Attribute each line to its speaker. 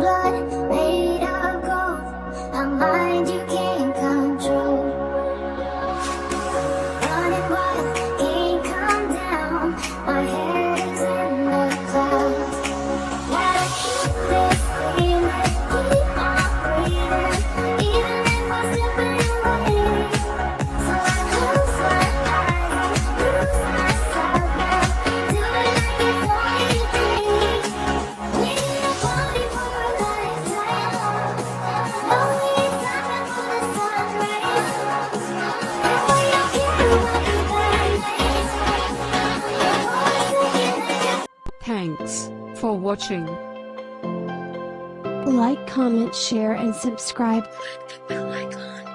Speaker 1: blood made of gold, a mind you can't control. Running wild, can't come down. My head is in the clouds. Gotta keep this feeling, keep on breathing, even if I'm slipping away. So I close my eyes, lose myself now, do it like it's only a dream. We need a party for a lifetime, only time for the sun rays. And we don't care about the bad days.
Speaker 2: Thanks for watching.
Speaker 3: Like, comment, share, and subscribe. Click the bell icon.